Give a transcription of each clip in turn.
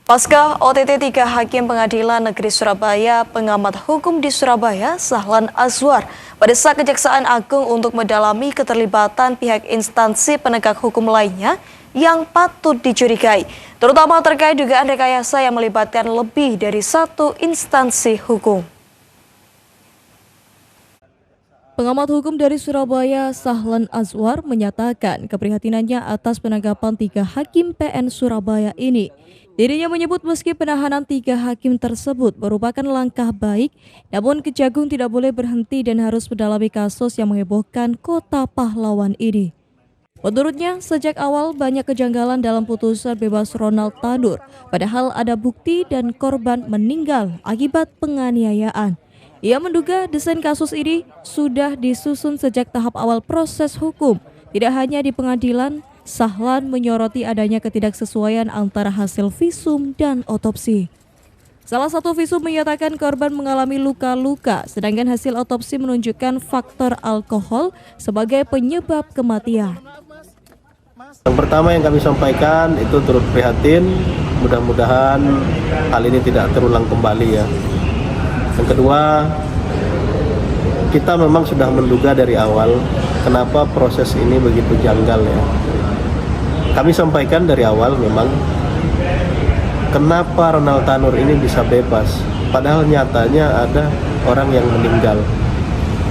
Pasca OTT 3 Hakim Pengadilan Negeri Surabaya, pengamat hukum di Surabaya, Sahlan Azwar, mendesak Kejaksaan Agung untuk mendalami keterlibatan pihak instansi penegak hukum lainnya yang patut dicurigai, terutama terkait dugaan rekayasa yang melibatkan lebih dari satu instansi hukum. Pengamat hukum dari Surabaya, Sahlan Azwar, menyatakan keprihatinannya atas penangkapan 3 hakim PN Surabaya ini. Dirinya menyebut meski penahanan 3 hakim tersebut merupakan langkah baik, namun Kejagung tidak boleh berhenti dan harus mendalami kasus yang menghebohkan kota pahlawan ini. Menurutnya, sejak awal banyak kejanggalan dalam putusan bebas Ronald Tanur, padahal ada bukti dan korban meninggal akibat penganiayaan. Ia menduga desain kasus ini sudah disusun sejak tahap awal proses hukum, tidak hanya di pengadilan. Sahlan menyoroti adanya ketidaksesuaian antara hasil visum dan otopsi. Salah satu visum menyatakan korban mengalami luka-luka, sedangkan hasil otopsi menunjukkan faktor alkohol sebagai penyebab kematian. Yang pertama yang kami sampaikan itu turut prihatin, mudah-mudahan hal ini tidak terulang kembali ya. Yang kedua, kita memang sudah menduga dari awal kenapa proses ini begitu janggal ya. Kami sampaikan dari awal memang kenapa Ronald Tanur ini bisa bebas, padahal nyatanya ada orang yang meninggal.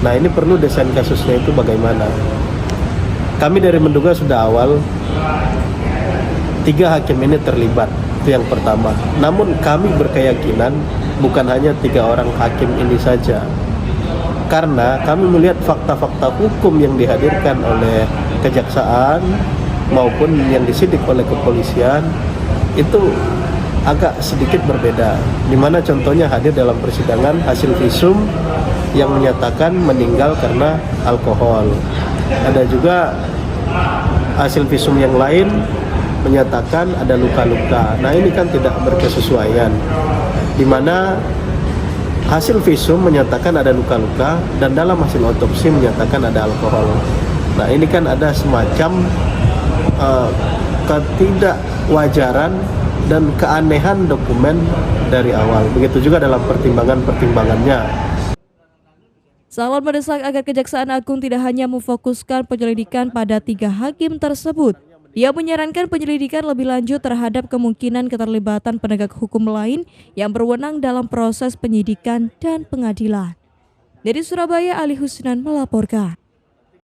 Nah ini perlu desain kasusnya itu bagaimana. Kami dari menduga sudah awal 3 hakim ini terlibat, itu yang pertama. Namun kami berkeyakinan bukan hanya 3 orang hakim ini saja. Karena kami melihat fakta-fakta hukum yang dihadirkan oleh kejaksaan maupun yang disidik oleh kepolisian itu agak sedikit berbeda, dimana contohnya hadir dalam persidangan hasil visum yang menyatakan meninggal karena alkohol. Ada juga hasil visum yang lain menyatakan ada luka-luka. Nah ini kan tidak berkesesuaian, dimana hasil visum menyatakan ada luka-luka dan dalam hasil otopsi menyatakan ada alkohol. Nah ini kan ada semacam ketidakwajaran dan keanehan dokumen dari awal. Begitu juga dalam pertimbangannya. Sahlan mendesak agar Kejaksaan Agung tidak hanya memfokuskan penyelidikan pada 3 hakim tersebut. Ia menyarankan penyelidikan lebih lanjut terhadap kemungkinan keterlibatan penegak hukum lain yang berwenang dalam proses penyidikan dan pengadilan. Dari Surabaya, Ali Husnan melaporkan.